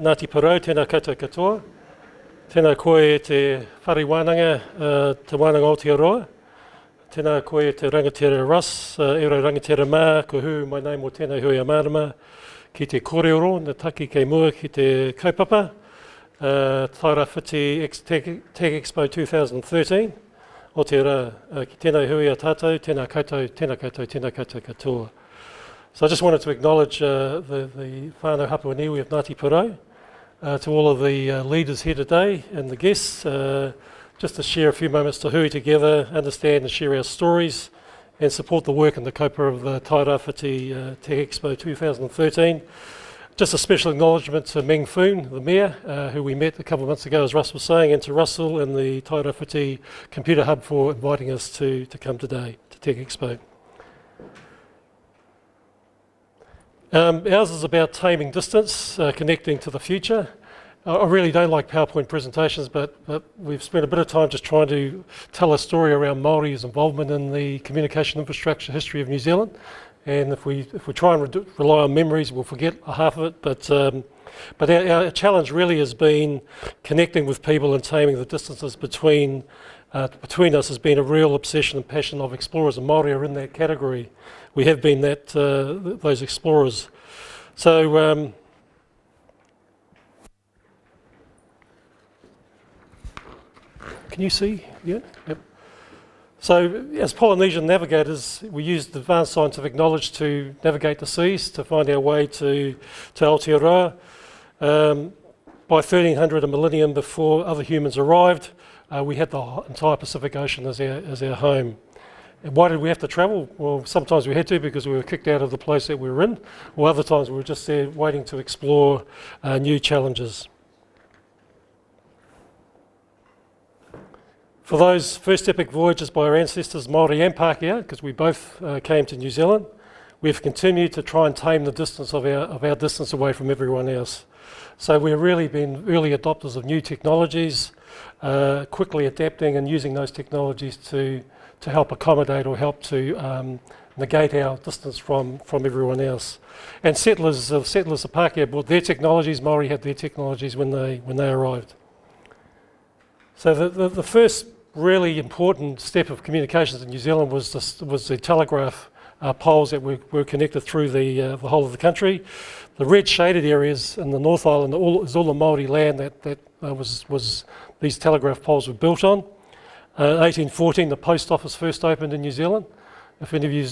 Ngāti Porou, tēnā koutou katoa. Tēnā koe e te whare wānanga, te wānanga Aotearoa. Tēnā koe e te rangatira Russ, e rau rangatira mā, ko hu mai nei mō tēnā hui a mārama, ki te kōreoro, na taki kei mua ki te kaupapa. Tairawhiti TechXpo 2013. Aotearoa, ki tēnā hui a tātou, tēnā koutou katoa. So I just wanted to acknowledge the whānau hapua niwi of Ngāti Porou, to all of the leaders here today and the guests, just to share a few moments to hui together, understand and share our stories and support the work and the kaupa of the Tairawhiti TechXpo 2013. Just a special acknowledgement to Meng Foon, the Mayor, who we met a couple of months ago, as Russ was saying, and to Russell and the Tairawhiti Computer Hub for inviting us to come today to TechXpo. Ours is about taming distance, connecting to the future. I really don't like PowerPoint presentations, but we've spent a bit of time just trying to tell a story around Māori's involvement in the communication infrastructure history of New Zealand. And if we try and rely on memories, we'll forget half of it. But our challenge really has been connecting with people and taming the distances between us has been a real obsession and passion of explorers, and Māori are in that category. We have been those explorers. So can you see? Yeah. Yep. So as Polynesian navigators, we used advanced scientific knowledge to navigate the seas to find our way to Aotearoa. By 1300, a millennium before other humans arrived, we had the entire Pacific Ocean as our home. And why did we have to travel? Well, sometimes we had to because we were kicked out of the place that we were in, or other times we were just there waiting to explore new challenges. For those first epic voyages by our ancestors, Māori and Pākehā, because we both came to New Zealand, we've continued to try and tame the distance of our distance away from everyone else. So we've really been early adopters of new technologies, quickly adapting and using those technologies to help accommodate or help to negate our distance from everyone else. And settlers of Pākehā brought their technologies, Māori had their technologies when they arrived. So the first really important step of communications in New Zealand was the telegraph poles that were connected through the whole of the country. The red shaded areas in the North Island is all the Māori land that was these telegraph poles were built on. 1814, the post office first opened in New Zealand, if any of you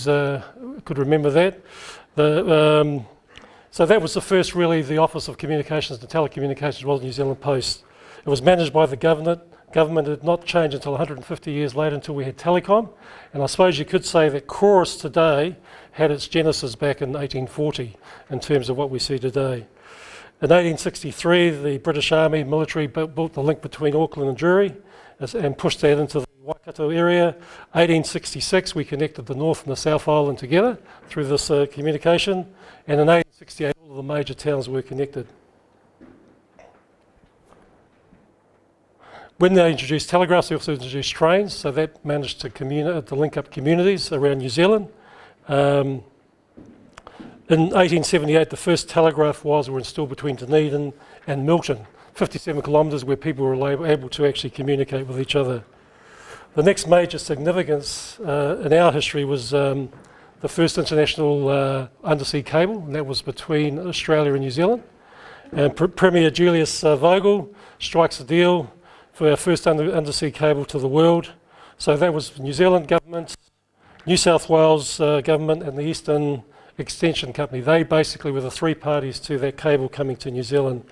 could remember that. So that was the first, really, the Office of Communications and Telecommunications was New Zealand Post. It was managed by the government. Government did not change until 150 years later, until we had telecom. And I suppose you could say that Chorus today had its genesis back in 1840 in terms of what we see today. In 1863, the British Army military built the link between Auckland and Drury and pushed that into the Waikato area. 1866, we connected the North and the South Island together through this communication. And in 1868, all of the major towns were connected. When they introduced telegraphs, they also introduced trains, so that managed to link up communities around New Zealand. In 1878, the first telegraph wires were installed between Dunedin and Milton, 57 kilometres, where people were able to actually communicate with each other. The next major significance in our history was the first international undersea cable, and that was between Australia and New Zealand. And Premier Julius Vogel strikes a deal for our first undersea cable to the world. So that was New Zealand government, New South Wales government and the Eastern Extension Company. They basically were the three parties to that cable coming to New Zealand.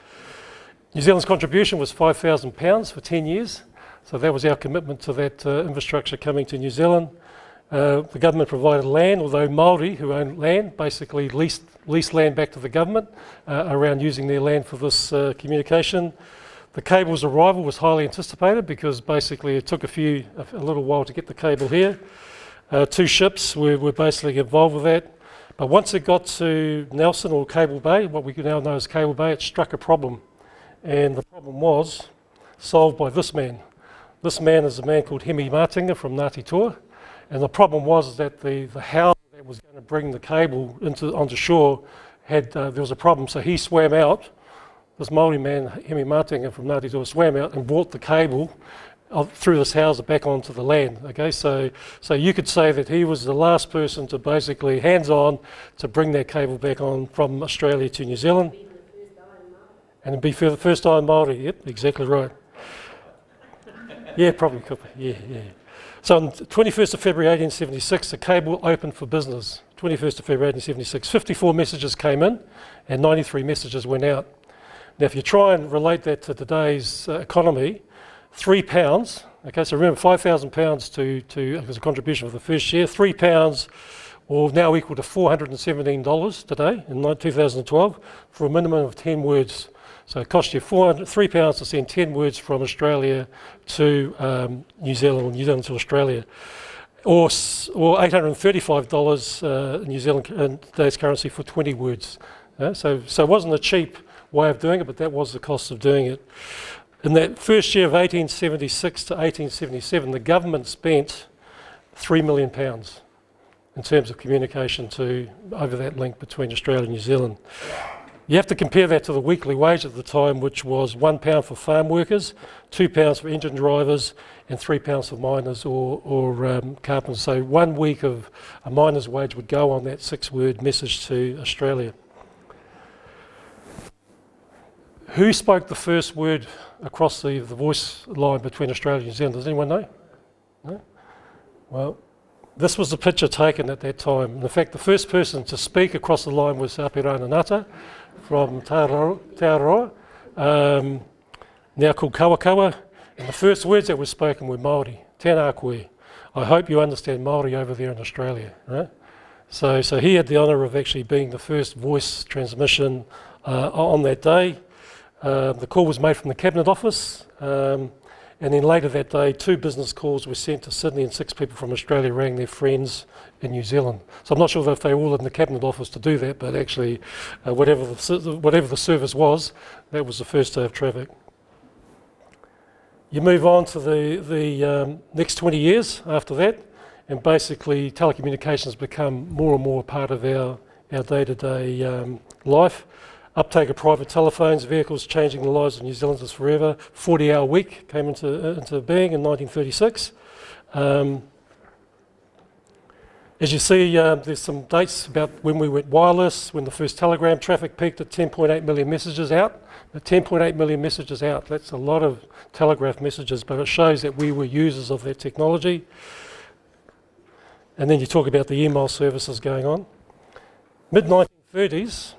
New Zealand's contribution was £5,000 for 10 years. So that was our commitment to that infrastructure coming to New Zealand. The government provided land, although Māori, who owned land, basically leased land back to the government around using their land for this communication. The cable's arrival was highly anticipated because basically it took a little while to get the cable here. Two ships were basically involved with that. But once it got to Nelson or Cable Bay, what we now know as Cable Bay, it struck a problem. And the problem was solved by this man. This man is a man called Hemi Martinga from Ngāti Toa. And the problem was that the house that was going to bring the cable onto shore there was a problem. So he swam out this Māori man, Hemi Mātenga from Ngāti Toa, swam out and brought the cable through this hauser back onto the land. Okay, so you could say that he was the last person to basically hands-on to bring that cable back on from Australia to New Zealand. And it'd be for the first time Māori. Yep, exactly right. Yeah, probably could be. Yeah. So on 21st of February 1876, the cable opened for business. 21st of February 1876, 54 messages came in and 93 messages went out. Now, if you try and relate that to today's economy, £3, okay, so remember £5,000 to as a contribution for the first year, £3 will now equal to $417 today in 2012 for a minimum of 10 words. So it costs you £3 to send 10 words from Australia to New Zealand, or New Zealand to Australia, or $835 New Zealand in today's currency for 20 words. So it wasn't a cheap way of doing it, but that was the cost of doing it. In that first year of 1876 to 1877, the government spent £3 million in terms of communication over that link between Australia and New Zealand. You have to compare that to the weekly wage at the time, which was £1 for farm workers, £2 for engine drivers, and £3 for miners or carpenters. So 1 week of a miner's wage would go on that 6-word message to Australia. Who spoke the first word across the voice line between Australia and New Zealand? Does anyone know? No? Well, this was the picture taken at that time. And in fact, the first person to speak across the line was Apirana Ngata from Tairawhiti, now called Kawakawa. And the first words that were spoken were Māori, tēnā koe. I hope you understand Māori over there in Australia. Right? So he had the honour of actually being the first voice transmission on that day. The call was made from the Cabinet Office, and then later that day 2 business calls were sent to Sydney and 6 people from Australia rang their friends in New Zealand. So I'm not sure if they were all in the Cabinet Office to do that, but actually whatever the service was, that was the first day of traffic. You move on to the next 20 years after that, and basically telecommunications become more and more a part of our day-to-day life. Uptake of private telephones, vehicles changing the lives of New Zealanders forever. 40-hour week came into being in 1936. As you see, there's some dates about when we went wireless, when the first telegram traffic peaked at 10.8 million messages out. 10.8 million messages out, that's a lot of telegraph messages, but it shows that we were users of that technology. And then you talk about the email services going on. Mid-1930s,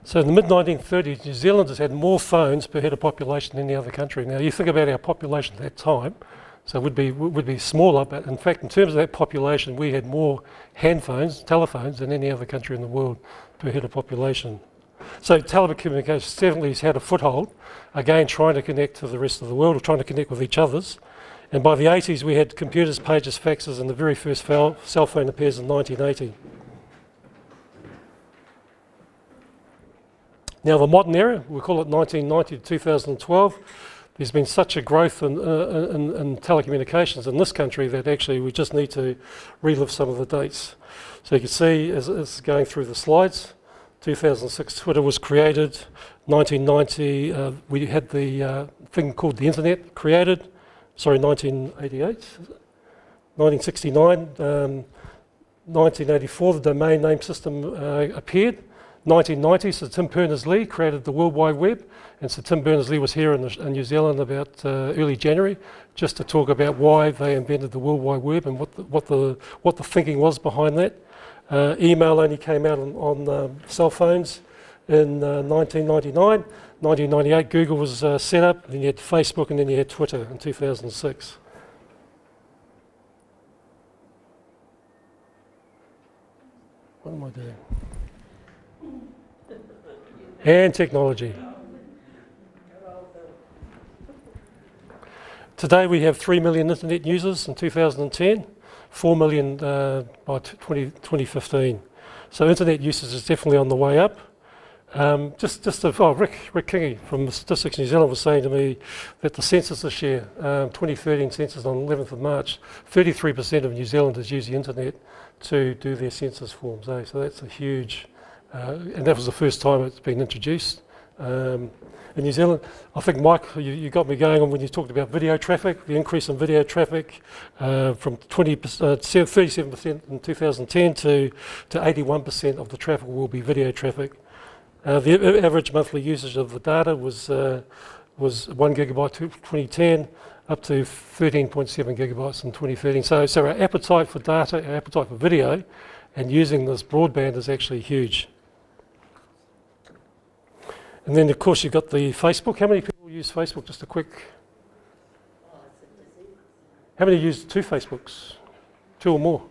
so in the mid-1930s, New Zealanders had more phones per head of population than any other country. Now, you think about our population at that time, so it would be smaller, but in fact, in terms of that population, we had more handphones, telephones, than any other country in the world per head of population. So telecommunications definitely has had a foothold, again, trying to connect to the rest of the world, or trying to connect with each others. And by the 80s, we had computers, pages, faxes, and the very first cell phone appears in 1980. Now the modern era, we call it 1990 to 2012, there's been such a growth in telecommunications in this country that actually we just need to relive some of the dates. So you can see, as going through the slides, 2006 Twitter was created, 1990 we had the thing called the internet created, 1988, 1969, 1984 the domain name system appeared. 1990, Sir Tim Berners-Lee created the World Wide Web, and Sir Tim Berners-Lee was here in New Zealand about early January, just to talk about why they invented the World Wide Web and what the thinking was behind that. Email only came out on cell phones in 1999. 1998, Google was set up, then you had Facebook, and then you had Twitter in 2006. What am I doing? And technology. Today we have 3 million internet users in 2010, 4 million by 2015. So internet usage is definitely on the way up. Rick Kingy from Statistics New Zealand was saying to me that the census this year, 2013 census on 11th of March, 33% of New Zealanders use the internet to do their census forms. So that's a huge, and that was the first time it's been introduced in New Zealand. I think, Mike, you got me going on when you talked about video traffic, the increase in video traffic from 37% in 2010 to 81% of the traffic will be video traffic. The average monthly usage of the data was 1 gigabyte to 2010, up to 13.7 gigabytes in 2013. So our appetite for data, our appetite for video, and using this broadband is actually huge. And then, of course, you've got the Facebook. How many people use Facebook? Just a quick. How many use 2 Facebooks? 2 or more?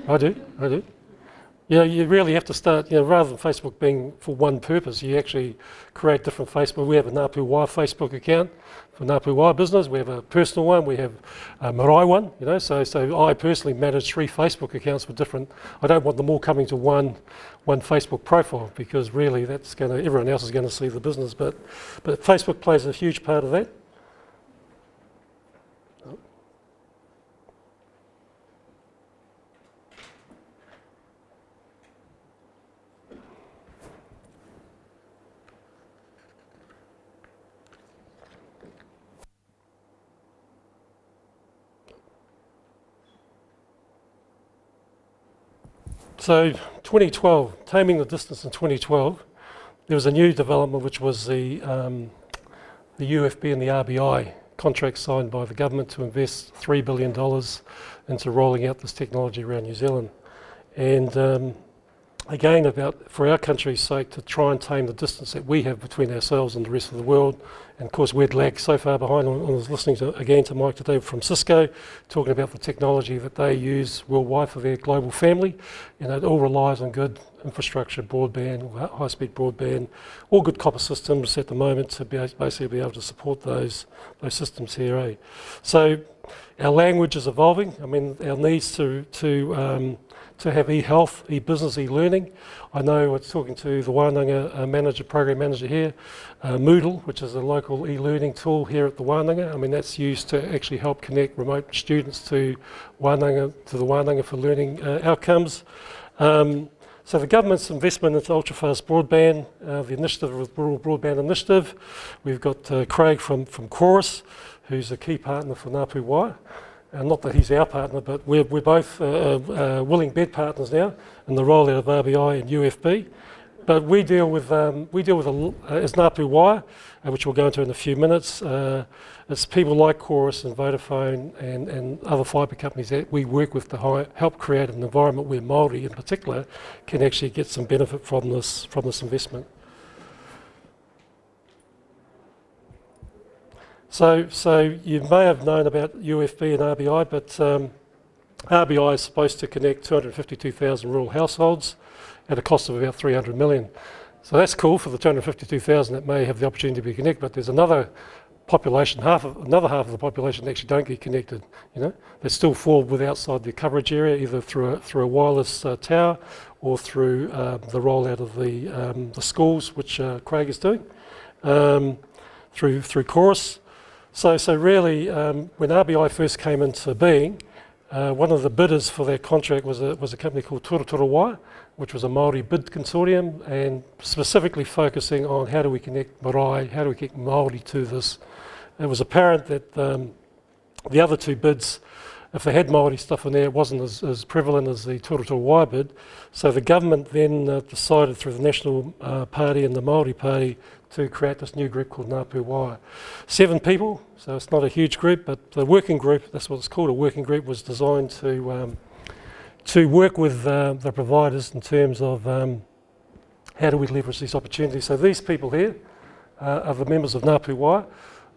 I do. Yeah, you really have to start, rather than Facebook being for one purpose, you actually create different Facebook. We have a Ngāpu Waea Facebook account for Ngāpu Waea business. We have a personal one. We have a marae one, So I personally manage 3 Facebook accounts for different. I don't want them all coming to one Facebook profile, because really everyone else is going to see the business. But Facebook plays a huge part of that. So 2012, taming the distance in 2012, there was a new development, which was the UFB and the RBI contract signed by the government to invest $3 billion into rolling out this technology around New Zealand. And again, for our country's sake, to try and tame the distance that we have between ourselves and the rest of the world. And of course, we'd lag so far behind. I was listening to Mike today from Cisco, talking about the technology that they use worldwide for their global family. It all relies on good infrastructure, broadband, high-speed broadband, all good copper systems at the moment to basically be able to support those systems here. So our language is evolving. I mean, our needs to have e-health, e-business, e-learning. I know I was talking to the Wānanga program manager here, Moodle, which is a local e-learning tool here at the Wānanga. I mean, that's used to actually help connect remote students to the Wānanga for learning outcomes. So the government's investment into ultra-fast broadband, the initiative with Rural Broadband Initiative. We've got Craig from Chorus, who's a key partner for Ngāpu Waea. Not that he's our partner, but we're both willing bed partners now in the rollout of RBI and UFB. But we deal with as Ngāpu Waea, which we'll go into in a few minutes. It's people like Chorus and Vodafone and other fibre companies that we work with to help create an environment where Māori in particular can actually get some benefit from this investment. So you may have known about UFB and RBI, but RBI is supposed to connect 252,000 rural households at a cost of about 300 million. So that's cool for the 252,000 that may have the opportunity to be connected, but there's another population, another half of the population that actually don't get connected. They still fall outside their coverage area, either through a wireless tower or through the rollout of the schools, which Craig is doing, through Chorus. So really, when RBI first came into being, one of the bidders for that contract was a company called Tairawhiti, which was a Māori bid consortium, and specifically focusing on how do we connect marae, how do we get Māori to this. It was apparent that the other 2 bids, if they had Māori stuff in there, it wasn't as prevalent as the Tairawhiti bid. So the government then decided through the National Party and the Māori Party to create this new group called Ngāpu Waea. 7 people, so it's not a huge group, but the working group, that's what it's called, a working group, was designed to work with the providers in terms of how do we leverage these opportunities. So these people here are the members of Ngāpu Waea.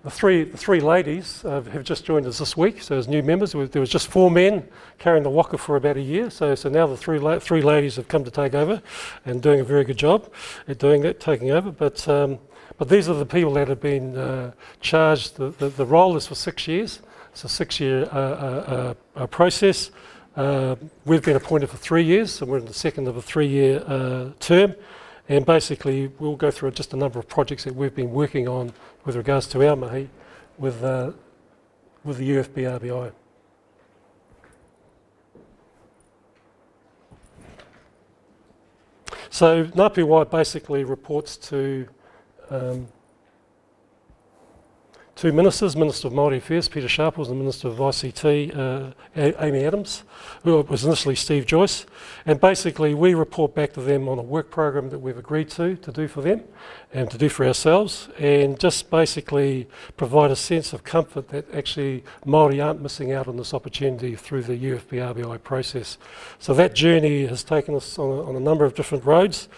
The three ladies have just joined us this week, so as new members. There was just 4 men carrying the waka for about a year, so now the three ladies have come to take over and doing a very good job at doing that, taking over. But But these are the people that have been charged. The role is for 6 years. It's a 6-year process. We've been appointed for 3 years, so we're in the second of a 3-year term. And basically, we'll go through just a number of projects that we've been working on with regards to our mahi with the UFB RBI. So Ngāpu Waea basically reports to two ministers, Minister of Māori Affairs, Peter Sharples, and Minister of ICT, Amy Adams, who was initially Steve Joyce. And basically we report back to them on a work program that we've agreed to do for them and to do for ourselves, and just basically provide a sense of comfort that actually Māori aren't missing out on this opportunity through the UFB RBI process. So that journey has taken us on a number of different roads.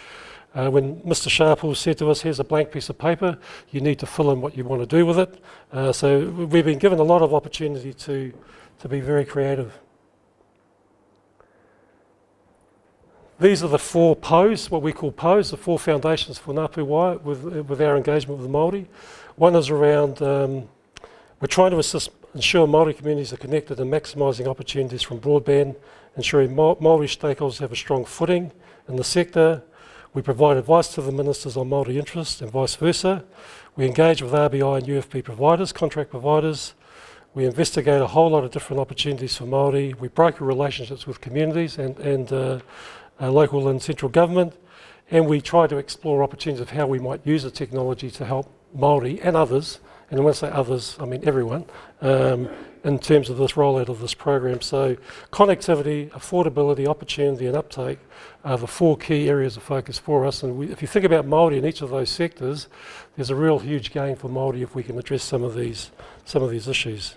When Mr Sharples said to us, here's a blank piece of paper, you need to fill in what you want to do with it. So we've been given a lot of opportunity to be very creative. These are the 4 POs, what we call POs, the 4 foundations for Ngāpu Waea with our engagement with Māori. One is around, we're trying to ensure Māori communities are connected and maximising opportunities from broadband, ensuring Māori stakeholders have a strong footing in the sector. We provide advice to the ministers on Māori interests and vice versa. We engage with RBI and UFB providers, contract providers. We investigate a whole lot of different opportunities for Māori. We broker relationships with communities and local and central government. And we try to explore opportunities of how we might use the technology to help Māori and others, and when I say others, I mean everyone, in terms of this rollout of this program. So connectivity, affordability, opportunity and uptake are the 4 key areas of focus for us. And if you think about Māori in each of those sectors, there's a real huge gain for Māori if we can address some of these issues.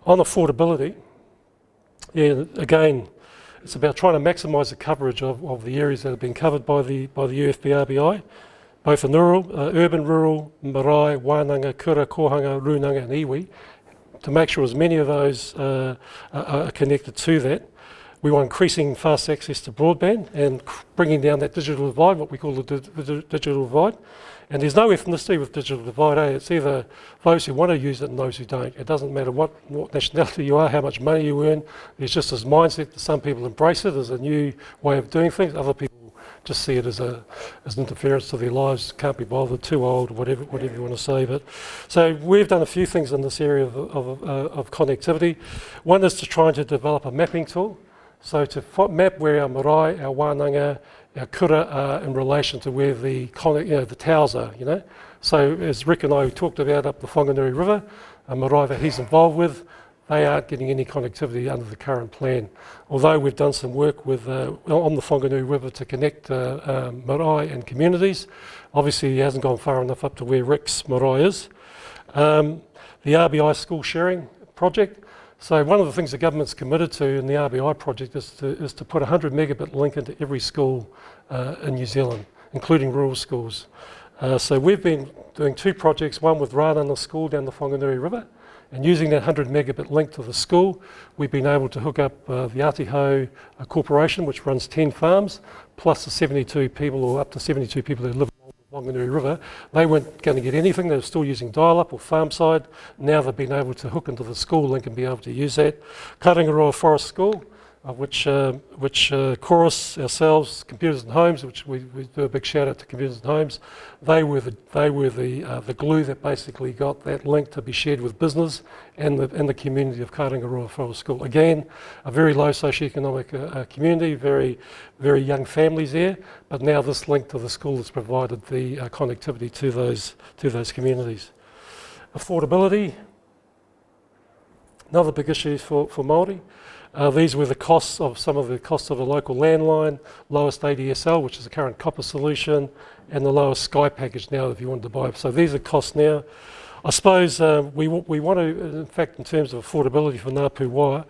On affordability, yeah, again, it's about trying to maximise the coverage of the areas that have been covered by the UFB RBI, both in urban, rural, marae, wānanga, kura, kohanga, runanga and iwi, to make sure as many of those are connected to that. We want increasing fast access to broadband and bringing down that digital divide, what we call the digital divide. And there's no ethnicity with digital divide, It's either those who want to use it and those who don't. It doesn't matter what nationality you are, how much money you earn. There's just this mindset that some people embrace it as a new way of doing things. Other people just see it as an interference to their lives, can't be bothered, too old, whatever you want to say. But so we've done a few things in this area of connectivity. One is to try to develop a mapping tool. So to map where our marae, our wānanga, our kura are in relation to where the towers are, So as Rick and I talked about up the Whanganui River, a marae that he's involved with, they aren't getting any connectivity under the current plan. Although we've done some work with on the Whanganui River to connect marae and communities, obviously he hasn't gone far enough up to where Rick's marae is. The RBI school sharing project. So one of the things the government's committed to in the RBI project is to put a 100 megabit link into every school in New Zealand, including rural schools. So we've been doing 2 projects, one with Rānana School down the Whanganui River, and using that 100 megabit link to the school, we've been able to hook up the Atiho Corporation, which runs 10 farms, plus the 72 people, or up to 72 people that live along the Whanganui River. They weren't going to get anything, they were still using dial-up or farm side. Now they've been able to hook into the school link and be able to use that. Karangaroa Forest School, which Chorus, ourselves, Computers and Homes, which we do a big shout out to Computers and Homes, they were the glue that basically got that link to be shared with business and the community of Karangaroa Forest School. Again, a very low socioeconomic community, very young families there, but now this link to the school has provided the connectivity to those communities. Affordability, another big issue for Māori. These were the costs of the local landline, lowest ADSL, which is the current copper solution, and the lowest Sky package now if you wanted to buy. So these are costs now. I suppose we want to, in fact, in terms of affordability for Ngāpu Waea,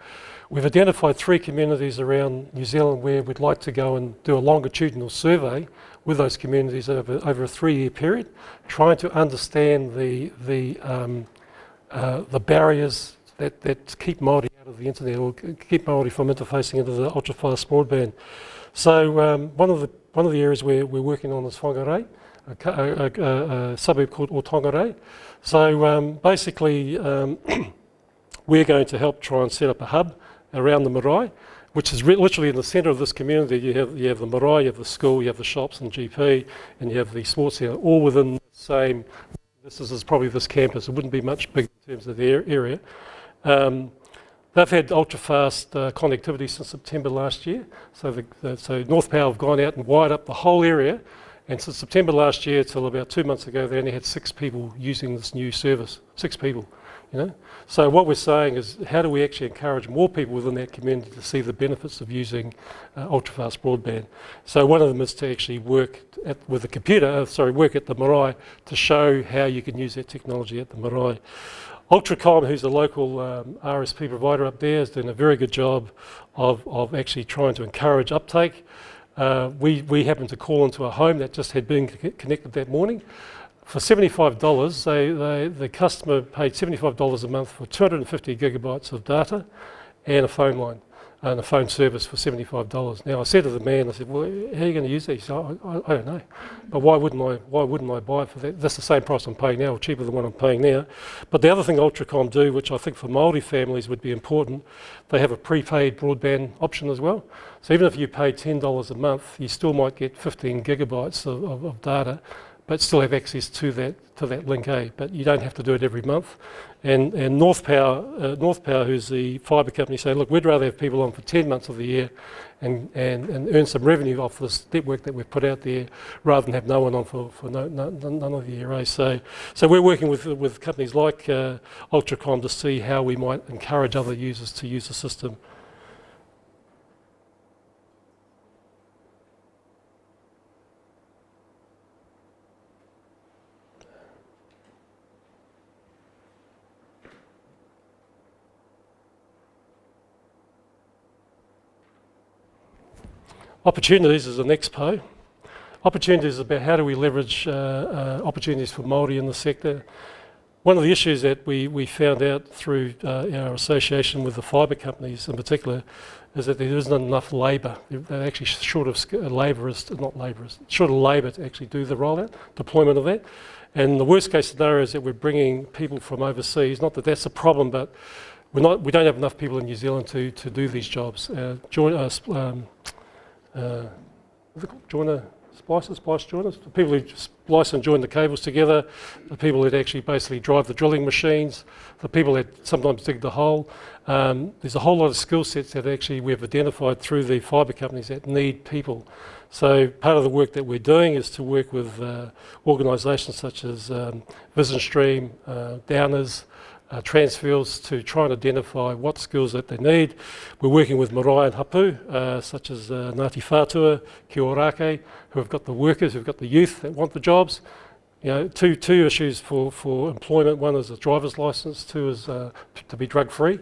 we've identified 3 communities around New Zealand where we'd like to go and do a longitudinal survey with those communities over a 3-year period, trying to understand the barriers that keep Māori out of the internet or keep Māori from interfacing into the ultra-fast broadband. So one of one of the areas we're working on is Whangarei, a suburb called Otongarei. So basically, we're going to help try and set up a hub around the marae, which is literally in the centre of this community. You have the marae, you have the school, you have the shops and GP, and you have the sports centre, all within the same. This is probably this campus. It wouldn't be much bigger in terms of the area. They've had ultra-fast connectivity since September last year. So North Power have gone out and wired up the whole area. And since September last year till about 2 months ago, they only had 6 people using this new service. 6 people, you know. So what we're saying is, how do we actually encourage more people within that community to see the benefits of using ultra-fast broadband? So one of them is to actually work with the computer, work at the marae to show how you can use that technology at the marae. Ultracom, who's a local RSP provider up there, has done a very good job of actually trying to encourage uptake. We happened to call into a home that just had been connected that morning. For $75, the customer paid $75 a month for 250 gigabytes of data and a phone line and a phone service for $75. Now I said to the man, I said, well, how are you going to use that? He said, I don't know, but why wouldn't I buy it for that? That's the same price I'm paying now, or cheaper than what I'm paying now. But the other thing Ultracom do, which I think for Māori families would be important, they have a prepaid broadband option as well. So even if you pay $10 a month, you still might get 15 gigabytes of data, but still have access to that link A. But you don't have to do it every month. And North Power, who's the fibre company, say, look, we'd rather have people on for 10 months of the year and earn some revenue off this network that we've put out there, rather than have no one on for none of the year. Eh? So we're working with companies like Ultracom to see how we might encourage other users to use the system. Opportunities is the next PO. Opportunities is about how do we leverage opportunities for Māori in the sector. One of the issues that we found out through our association with the fibre companies in particular is that there isn't enough labour. They're actually short of labour to actually do the rollout, deployment of that. And the worst case scenario is that we're bringing people from overseas. Not that that's a problem, but we don't have enough people in New Zealand to do these jobs. Splice joiners, the people who splice and join the cables together, the people that actually basically drive the drilling machines, the people that sometimes dig the hole. There's a whole lot of skill sets that actually we've identified through the fibre companies that need people. So part of the work that we're doing is to work with organisations such as Vision Stream, Downers, Transfields, to try and identify what skills that they need. We're working with marae and hapu, such as Ngāti Whātua, Ki Ōrākei, who have got the workers, who've got the youth that want the jobs. You know, two issues for employment. One is a driver's licence, two is to be drug-free.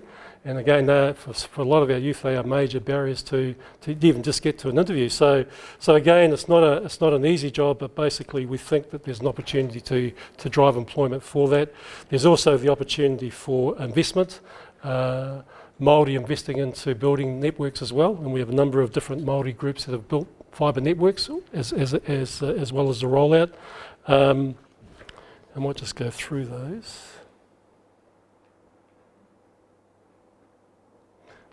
And again, for a lot of our youth, they are major barriers to even just get to an interview. So again, it's not an easy job, but basically we think that there's an opportunity to drive employment for that. There's also the opportunity for investment, Māori investing into building networks as well, and we have a number of different Māori groups that have built fibre networks as well as the rollout. I might just go through those.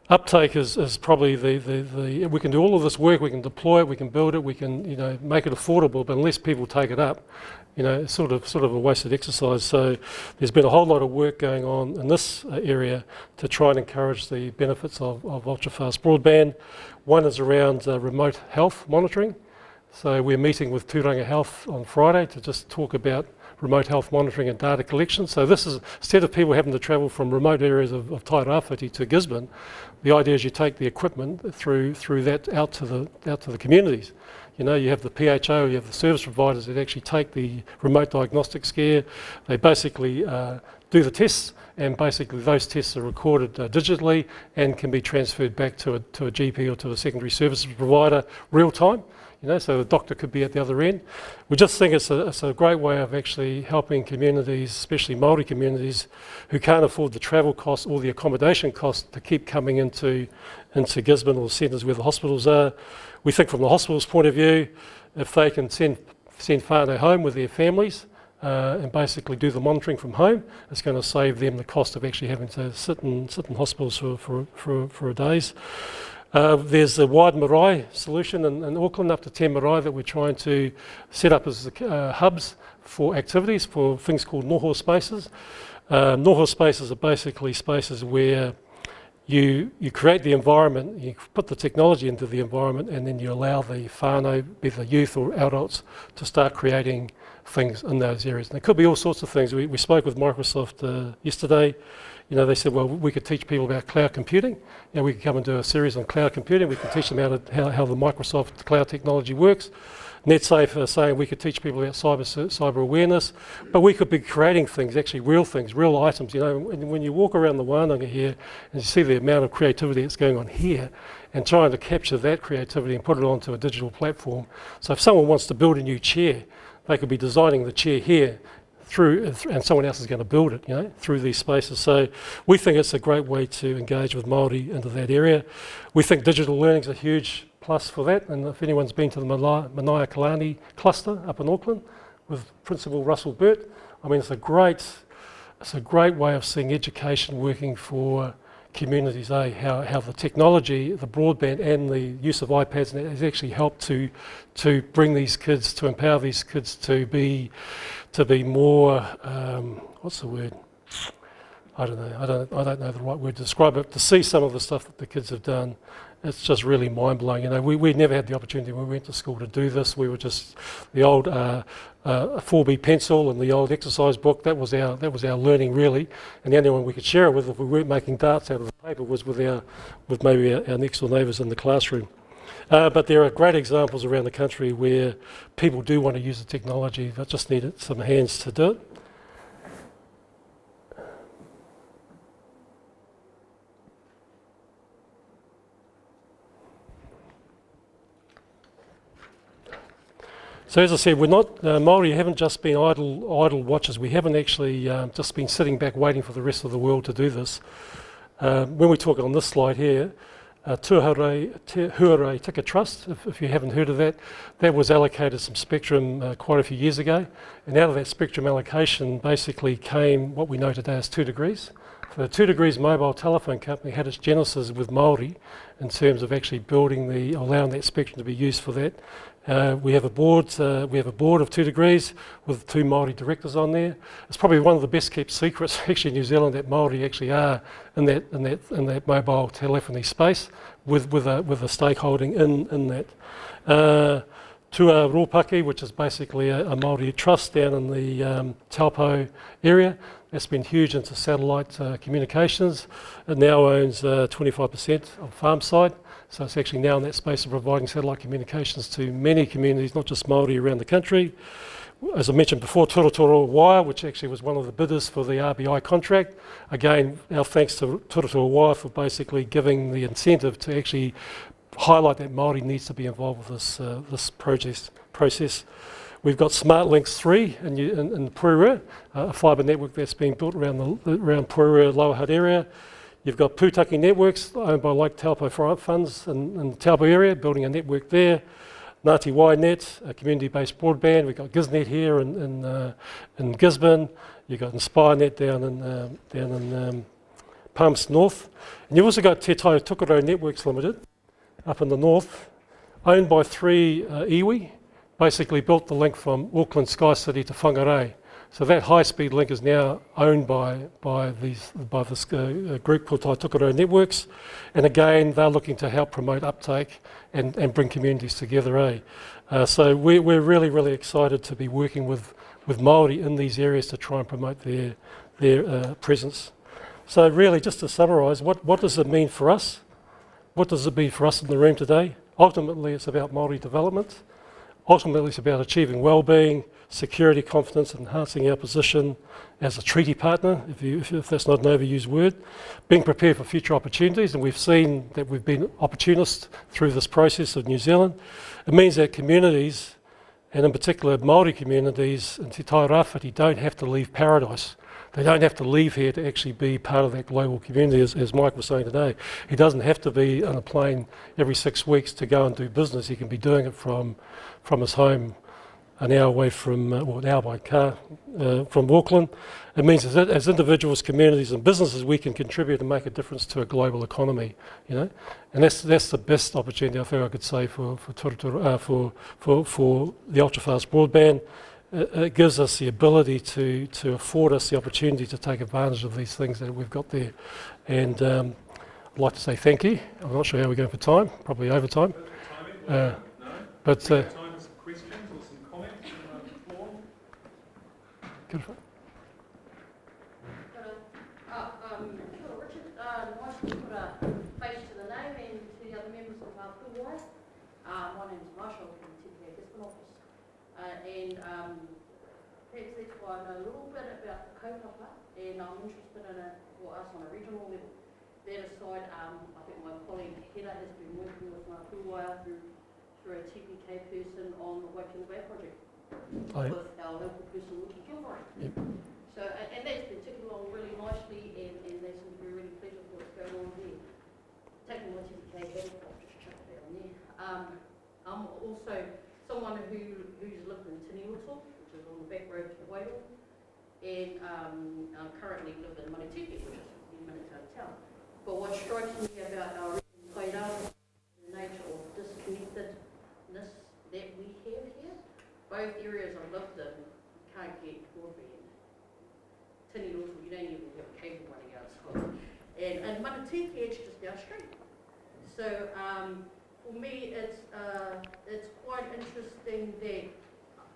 Uptake is probably the we can do all of this work, we can deploy it, we can build it, we can make it affordable, but unless people take it up, it's sort of a wasted exercise. So there's been a whole lot of work going on in this area to try and encourage the benefits of ultra-fast broadband. One is around remote health monitoring. So we're meeting with Tūranga Health on Friday to just talk about remote health monitoring and data collection. So this is, instead of people having to travel from remote areas of Tairawhiti to Gisborne, the idea is you take the equipment through that out to the communities. You have the PHO, you have the service providers that actually take the remote diagnostics care. They basically do the tests, and basically those tests are recorded digitally and can be transferred back to a GP or to a secondary services provider real time. so the doctor could be at the other end. We just think it's a great way of actually helping communities, especially Māori communities, who can't afford the travel costs or the accommodation costs to keep coming into Gisborne or the centres where the hospitals are. We think from the hospital's point of view, if they can send whānau home with their families and basically do the monitoring from home, it's going to save them the cost of actually having to sit in hospitals for a days. There's the wide marae solution in Auckland, up to 10 marae, that we're trying to set up as hubs for activities for things called noho spaces. Noho spaces are basically spaces where you create the environment, you put the technology into the environment, and then you allow the whānau, be the youth or adults, to start creating things in those areas. And it could be all sorts of things. We spoke with Microsoft yesterday. They said, well, we could teach people about cloud computing. We could come and do a series on cloud computing. We could teach them how the Microsoft cloud technology works. NetSafe saying we could teach people about cyber awareness, but we could be creating things, actually real things, real items. When you walk around the Wānanga here and you see the amount of creativity that's going on here, and trying to capture that creativity and put it onto a digital platform. So if someone wants to build a new chair, they could be designing the chair here and someone else is going to build it, through these spaces. So we think it's a great way to engage with Māori into that area. We think digital learning is a huge plus for that, and if anyone's been to the Manaia Kalani cluster up in Auckland with Principal Russell Burt, it's a great way of seeing education working for communities, how the technology, the broadband and the use of iPads has actually helped to bring these kids, to empower these kids to be more, what's the word? I don't know the right word to describe it. To see some of the stuff that the kids have done, it's just really mind-blowing. We never had the opportunity when we went to school to do this. We were just the old 4B pencil and the old exercise book. That was our learning, really. And the only one we could share it with, if we weren't making darts out of the paper, was with maybe our next door neighbours in the classroom. But there are great examples around the country where people do want to use the technology, but just need some hands to do it. So as I said, we're not Māori haven't just been idle watchers. We haven't actually just been sitting back waiting for the rest of the world to do this. When we talk on this slide here, Huarei Ticket Trust, if you haven't heard of that, that was allocated some spectrum quite a few years ago, and out of that spectrum allocation basically came what we know today as 2 Degrees. The 2 Degrees mobile telephone company had its genesis with Māori in terms of actually allowing that spectrum to be used for that. We have a board of 2 Degrees with 2 Māori directors on there. It's probably one of the best kept secrets actually in New Zealand that Māori actually are in that mobile telephony space with a stakeholding in that. Tua Ropaki, which is basically a Māori trust down in the Taupo area. That's been huge into satellite communications. It now owns 25% of Farmside. So it's actually now in that space of providing satellite communications to many communities, not just Māori around the country. As I mentioned before, Tairawhiti, which actually was one of the bidders for the RBI contract. Again, our thanks to Tairawhiti for basically giving the incentive to actually highlight that Māori needs to be involved with this process. We've got Smart Links 3 in Puerua, a fibre network that's being built around Puerua, Lower Hutt area. You've got Pūtaki Networks, owned by Lake Taupo Funds in the Taupo area, building a network there. Ngāti Wainet, a community-based broadband. We've got Gisnet here in Gisborne. You've got InspireNet down in Palms North. And you've also got Te Tai Tukaro Networks Limited up in the north, owned by 3 iwi, basically built the link from Auckland Sky City to Whangarei. So that high-speed link is now owned by this group called Tai Tukaro Networks, and again they're looking to help promote uptake and bring communities together. So we're really excited to be working with Māori in these areas to try and promote their presence. So really, just to summarise, what does it mean for us? What does it mean for us in the room today? Ultimately, it's about Māori development. Ultimately, it's about achieving well-being, security, confidence, enhancing our position as a treaty partner, if that's not an overused word, being prepared for future opportunities, and we've seen that we've been opportunists through this process of New Zealand. It means that communities, and in particular Māori communities in Te Tairawhiti, don't have to leave paradise. They don't have to leave here to actually be part of that global community, as Mike was saying today. He doesn't have to be on a plane every 6 weeks to go and do business. He can be doing it from his home, an hour away from, or an hour by car from Auckland. It means as individuals, communities and businesses, we can contribute and make a difference to a global economy, you know. And that's the best opportunity I think I could say for the ultra-fast broadband. It gives us the ability to afford us the opportunity to take advantage of these things that we've got there. And I'd like to say thank you. I'm not sure how we're going for time, probably over time. But time for some questions or some comments from the floor. Good for it. Richard, nice to put a face to the name and to the other members of our Waea. My name is Marshall from the Gisborne office. Perhaps that's why I know a little bit about the kaupapa, and I'm interested in it for us on a regional level. That aside, I think my colleague Hera has been working with my Waea through a TPK person on the Waea project with our local person, Gisborne. Yep. So, and that's been ticking along really nicely, and they seem to be really pleased with what's going on there. Taking my TPK hat off, just chuck it down there. I'm also someone who's lived in Tairawhiti, which is on the back road to Waea, and I currently live in Manatiki, which is a few minutes out of town. But what strikes me about our region Tairawhiti is the nature of disconnectedness that we have here. Both areas I've lived in, you can't get broadband. Tairawhiti, you don't even have a cable running outside. And Manatiki is just down the street. So, for me, it's quite interesting that,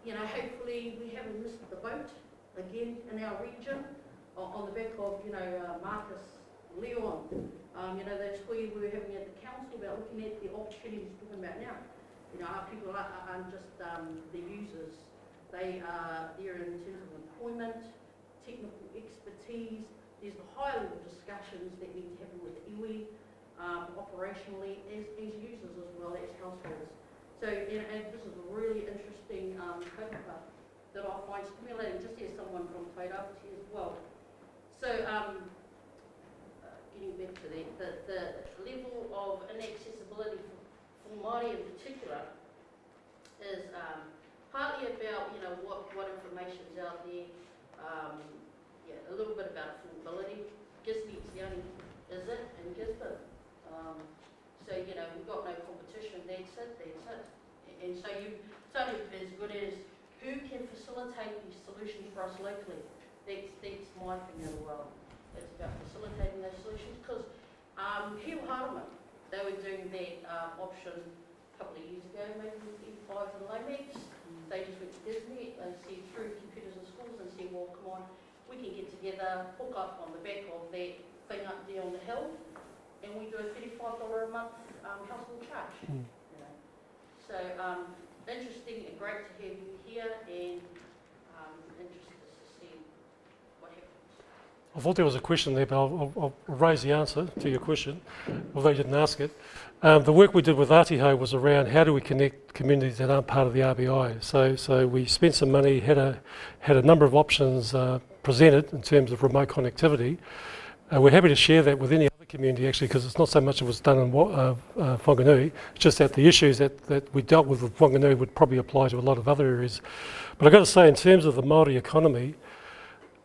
you know, hopefully we haven't missed the boat again in our region on the back of, you know, Marcus Leon. You know, those we were having at the council about looking at the opportunities we're talking about now. You know, our people aren't just the users. They are there in terms of employment, technical expertise. There's the high level discussions that need to happen with iwi. Operationally as users as well as households. So, and this is a really interesting kaupapa that I find stimulating, just as someone from Tairawhiti as well. So, getting back to that, the level of inaccessibility for Māori in particular is partly about, you know, what information's out there, a little bit about affordability. Gisborne's the only, is it, in Gisborne? So, you know, we've got no competition, that's it. And so it's only as good as who can facilitate these solutions for us locally. That's my thing as well. It's about facilitating those solutions, because Hugh Hardeman, they were doing that option a couple of years ago, maybe with E5 and Lomax. They just went to Disney, they said through computers in schools and said, well, come on, we can get together, hook up on the back of that thing up there on the hill, and we do a $35 a month household charge. You know. So interesting and great to have you here, and interested to see what happens. I thought there was a question there, but I'll raise the answer to your question, although you didn't ask it. The work we did with Atiho was around how do we connect communities that aren't part of the RBI. So we spent some money, had a number of options presented in terms of remote connectivity. We're happy to share that with any other community, actually, because it's not so much it was done in Whanganui, it's just that the issues that we dealt with Whanganui would probably apply to a lot of other areas. But I've got to say, in terms of the Māori economy,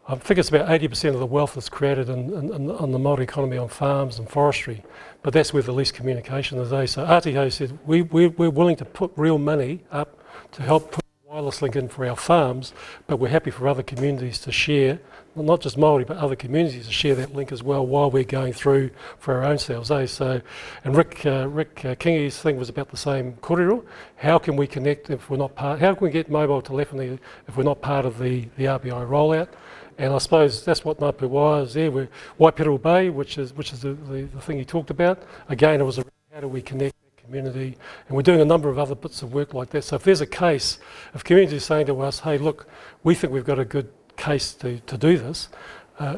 I think it's about 80% of the wealth that's created on the Māori economy on farms and forestry, but that's where the least communication is. So Atiho said, we're willing to put real money up to help put a wireless link in for our farms, but we're happy for other communities to share, well, not just Māori, but other communities to share that link as well while we're going through for our own selves. So, and Rick Kingi's thing was about the same kōrero. How can we connect if we're not part, how can we get mobile telephony if we're not part of the RBI rollout? And I suppose that's what Ngā Pūaia is there. We're Waipiro Bay, which is the thing he talked about. Again, it was around how do we connect community, and we're doing a number of other bits of work like that. So if there's a case, if community is saying to us, hey, look, we think we've got a good case to do this,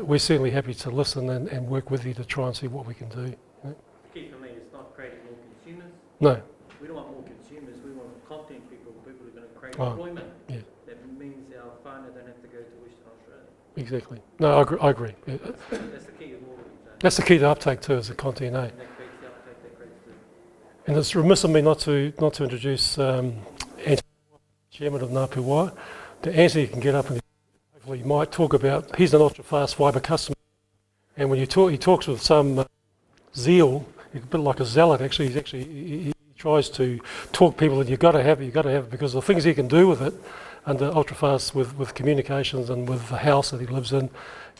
we're certainly happy to listen and work with you to try and see what we can do. You know? The key for me is not creating more consumers. No. We don't want more consumers, we want content people who are going to create Oh, employment. yeah. That means our whānau don't have to go to Western Australia. Exactly. No, I agree. Yeah. That's the key of all of it. That's the key to uptake too, is the content, eh? And that creates the uptake, that creates the... And it's remiss of me not to introduce Anthony, Chairman of Ngāpu Waea. Anthony can get up and hopefully he might talk about, he's an ultra-fast fibre customer, and when he talks with some zeal, a bit like a zealot actually, he tries to talk people that you've got to have it, because the things he can do with it under ultra-fast with communications and with the house that he lives in,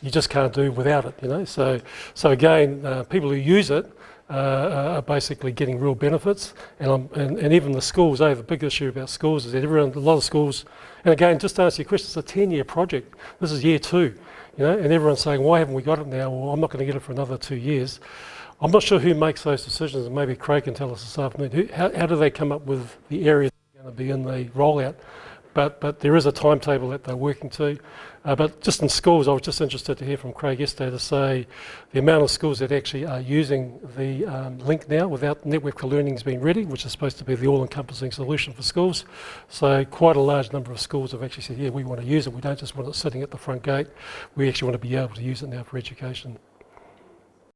you just can't do without it, you know. So again, people who use it are basically getting real benefits, and even the schools. The big issue about schools is that a lot of schools, and again, just to answer your question, it's a 10-year project. This is year 2, you know, and everyone's saying, why haven't we got it now? Well, I'm not going to get it for another 2 years. I'm not sure who makes those decisions, and maybe Craig can tell us this afternoon. How do they come up with the areas that are going to be in the rollout? But there is a timetable that they're working to. But just in schools, I was just interested to hear from Craig yesterday to say the amount of schools that actually are using the link now without network learning being ready, which is supposed to be the all-encompassing solution for schools. So quite a large number of schools have actually said, yeah, we want to use it. We don't just want it sitting at the front gate. We actually want to be able to use it now for education.